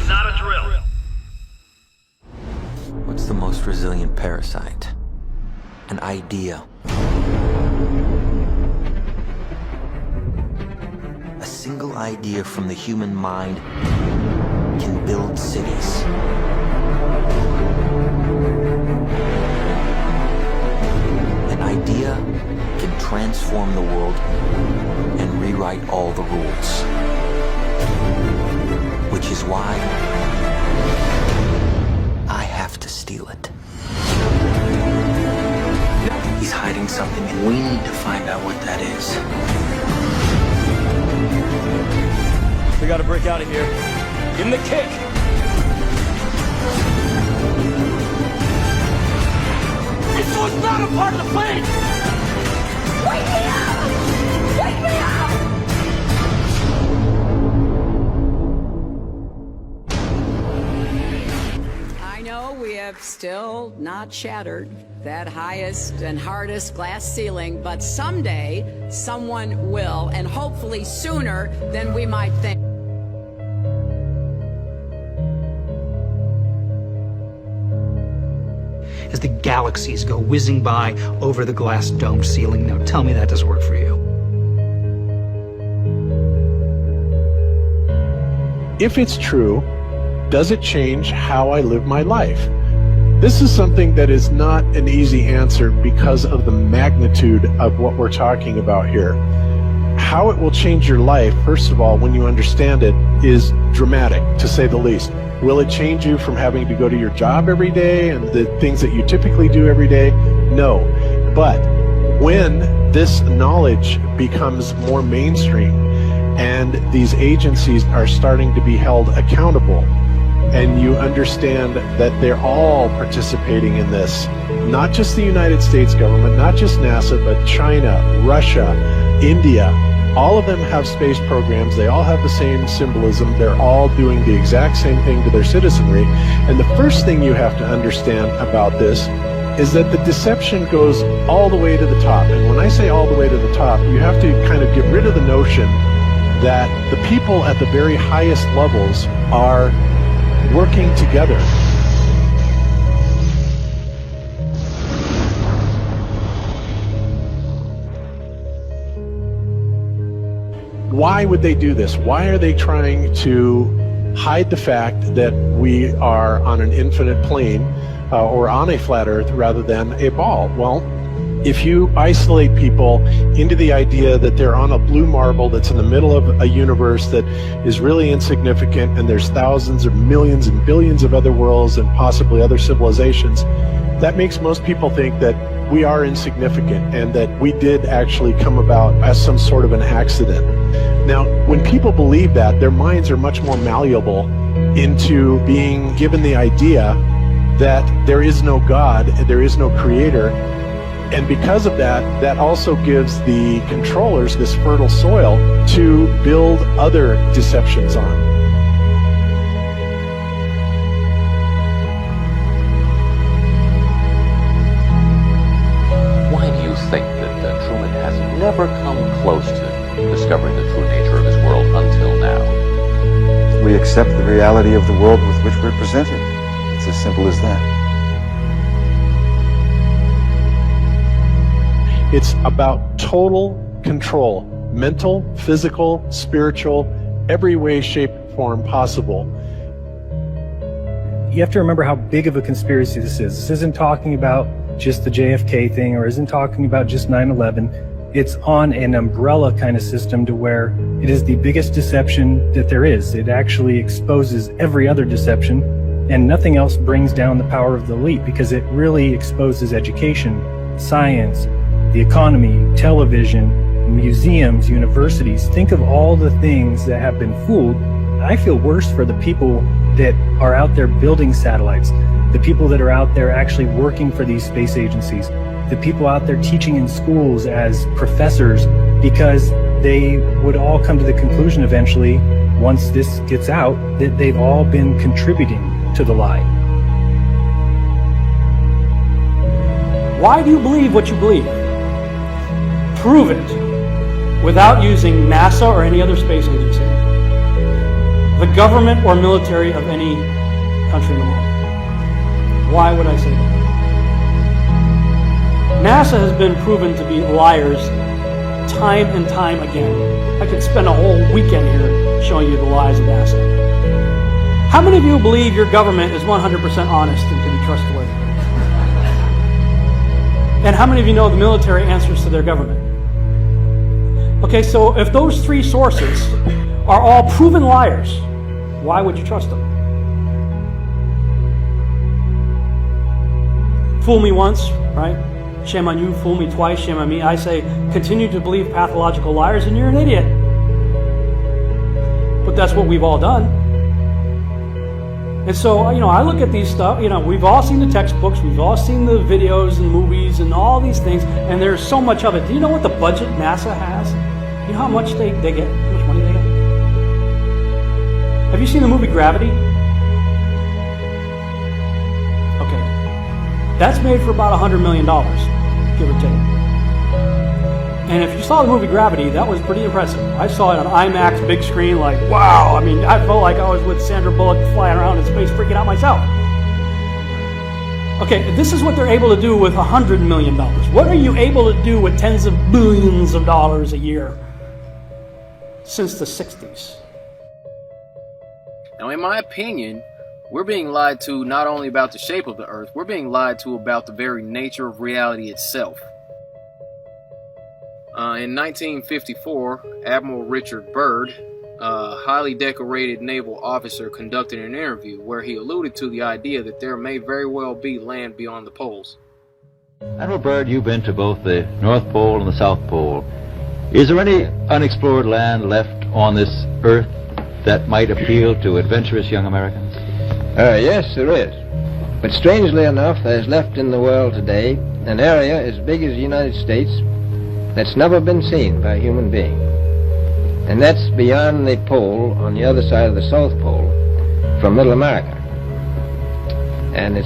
not a drill. What's the most resilient parasite? An idea. A single idea from the human mind can build cities. An idea can transform the world and rewrite all the rules. Which is why I have to steal it. He's hiding something, and we need to find out what that is. We gotta break out of here. Give him the kick! This was not a part of the plan! Wake me up! Wake me up! I know we have still not shattered that highest and hardest glass ceiling, but someday someone will, and hopefully sooner than we might think. As the galaxies go whizzing by over the glass domed ceiling. Now tell me that doesn't work for you. If it's true, does it change how I live my life? This is something that is not an easy answer because of the magnitude of what we're talking about here. How it will change your life, first of all, when you understand it, is dramatic, to say the least. Will it change you from having to go to your job every day and the things that you typically do every day? No. But when this knowledge becomes more mainstream and these agencies are starting to be held accountable, and you understand that they're all participating in this, not just the United States government, not just NASA, but China, Russia, India, all of them have space programs. They all have the same symbolism. They're all doing the exact same thing to their citizenry. And the first thing you have to understand about this is that the deception goes all the way to the top. And when I say all the way to the top, you have to kind of get rid of the notion that the people at the very highest levels are working together. Why would they do this? Why are they trying to hide the fact that we are on an infinite plane or on a flat earth rather than a ball? Well, if you isolate people into the idea that they're on a blue marble that's in the middle of a universe that is really insignificant and there's thousands or millions and billions of other worlds and possibly other civilizations, that makes most people think that we are insignificant and that we did actually come about as some sort of an accident. Now, when people believe that, their minds are much more malleable into being given the idea that there is no God, there is no creator. And because of that, that also gives the controllers this fertile soil to build other deceptions on. Why do you think that Truman has never come close to discovering the true nature of his world until now? We accept the reality of the world with which we're presented. It's as simple as that. It's about total control, mental, physical, spiritual, every way, shape, form possible. You have to remember how big of a conspiracy this is. This isn't talking about just the JFK thing or isn't talking about just 9/11. It's on an umbrella kind of system to where it is the biggest deception that there is. It actually exposes every other deception, and nothing else brings down the power of the elite because it really exposes education, science, the economy, television, museums, universities. Think of all the things that have been fooled. I feel worse for the people that are out there building satellites, the people that are out there actually working for these space agencies, the people out there teaching in schools as professors, because they would all come to the conclusion eventually, once this gets out, that they've all been contributing to the lie. Why do you believe what you believe? Prove it without using NASA or any other space agency. the government or military of any country in the world. Why would I say that? NASA has been proven to be liars time and time again. I could spend a whole weekend here showing you the lies of NASA. How many of you believe your government is 100% honest and can be trustworthy? And how many of you know the military answers to their government? Okay, so if those three sources are all proven liars, why would you trust them? Fool me once, right? Shame on you. Fool me twice, shame on me. I say, continue to believe pathological liars and you're an idiot. But that's what we've all done. And so, I look at these stuff, we've all seen the textbooks, we've all seen the videos and movies and all these things, and there's so much of it. Do you know what the budget NASA has? You know how much they get? How much money they get? Have you seen the movie Gravity? Okay. That's made for about $100 million, give or take. And if you saw the movie Gravity, that was pretty impressive. I saw it on IMAX, big screen, like, wow. I mean, I felt like I was with Sandra Bullock flying around in space, freaking out myself. Okay, this is what they're able to do with $100 million. What are you able to do with tens of billions of dollars a year since the 60s? Now, in my opinion, we're being lied to not only about the shape of the Earth, we're being lied to about the very nature of reality itself. In 1954, Admiral Richard Byrd, a highly decorated naval officer, conducted an interview where he alluded to the idea that there may very well be land beyond the poles. Admiral Byrd, you've been to both the North Pole and the South Pole. Is there any unexplored land left on this Earth that might appeal to adventurous young Americans? Yes, there is. But strangely enough, there's left in the world today an area as big as the United States that's never been seen by a human being. And that's beyond the pole on the other side of the South Pole from Middle America. And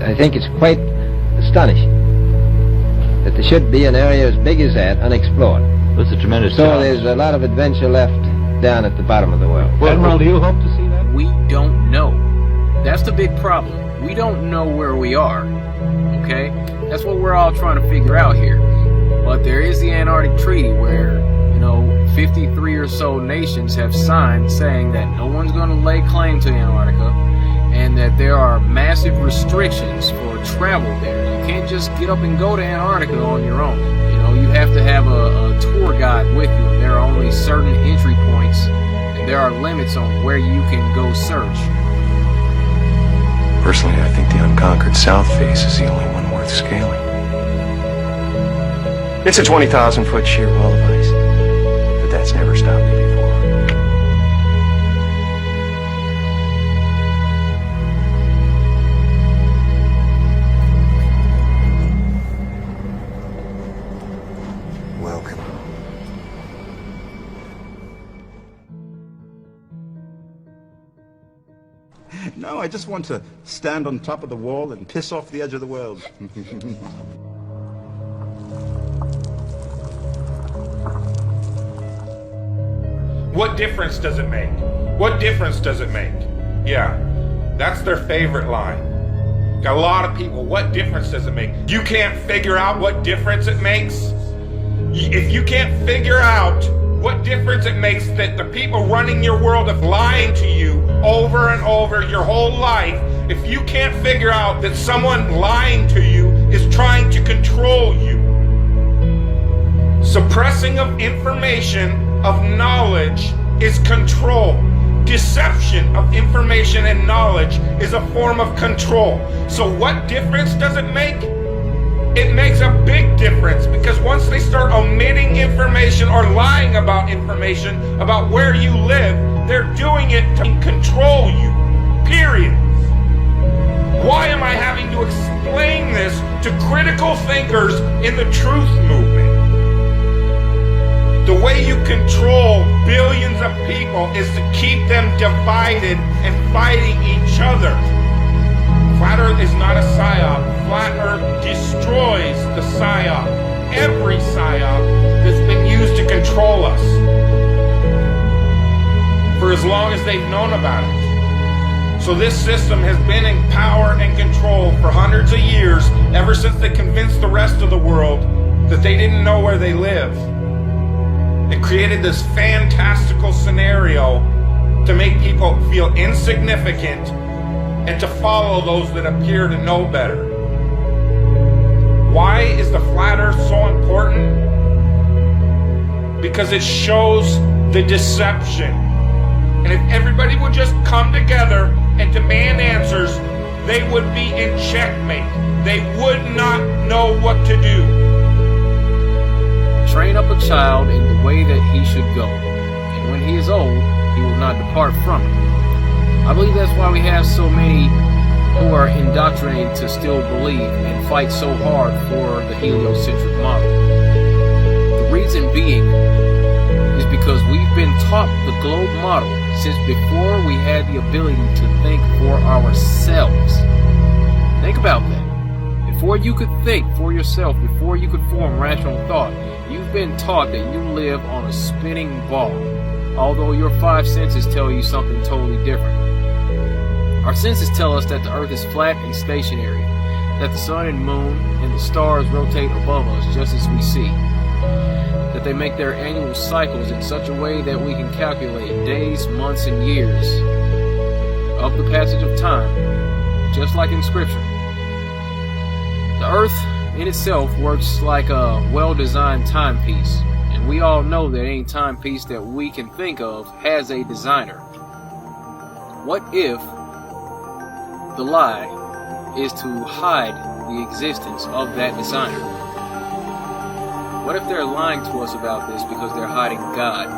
I think it's quite astonishing that there should be an area as big as that unexplored. That's a tremendous So challenge. there's a lot of adventure left down at the bottom of the world. Well, Admiral, do you hope to see that? We don't know. That's the big problem. We don't know where we are. Okay? That's what we're all trying to figure out here. But there is the Antarctic Treaty where, 53 or so nations have signed saying that no one's going to lay claim to Antarctica and that there are massive restrictions for travel there. You can't just get up and go to Antarctica on your own. You have to have a tour guide with you, and there are only certain entry points, and there are limits on where you can go search. Personally, I think the unconquered South face is the only one worth scaling. It's a 20,000-foot sheer wall of ice, but that's never stopped me before. Welcome. No, I just want to stand on top of the wall and piss off the edge of the world. What difference does it make? What difference does it make? Yeah, that's their favorite line. Got a lot of people, what difference does it make? You can't figure out what difference it makes? If you can't figure out what difference it makes that the people running your world are lying to you over and over your whole life, if you can't figure out that someone lying to you is trying to control you, suppressing of information, of knowledge, is control. Deception of information and knowledge is a form of control. So what difference does it make? It makes a big difference, because once they start omitting information or lying about information about where you live, they're doing it to control you, period. Why am I having to explain this to critical thinkers in the truth movement? The way you control billions of people is to keep them divided and fighting each other. Flat Earth is not a psyop. Flat Earth destroys the psyop. Every psyop that's been used to control us. For as long long as they've known about it. So this system has been in power and control for hundreds of years, ever since they convinced the rest of the world that they didn't know where they live. It created this fantastical scenario to make people feel insignificant and to follow those that appear to know better. Why is the flat earth so important? Because it shows the deception. And if everybody would just come together and demand answers, they would be in checkmate. They would not know what to do. Train up a child in the way that he should go, and when he is old, he will not depart from it. I believe that's why we have so many who are indoctrinated to still believe and fight so hard for the heliocentric model. The reason being is because we've been taught the globe model since before we had the ability to think for ourselves. Think about that. Before you could think for yourself, before you could form rational thought, you've been taught that you live on a spinning ball, although your five senses tell you something totally different. Our senses tell us that the earth is flat and stationary, that the sun and moon and the stars rotate above us just as we see, that they make their annual cycles in such a way that we can calculate days, months, and years of the passage of time, just like in Scripture. The earth in itself works like a well-designed timepiece, and we all know that any timepiece that we can think of has a designer. What if the lie is to hide the existence of that designer? What if they're lying to us about this because they're hiding God?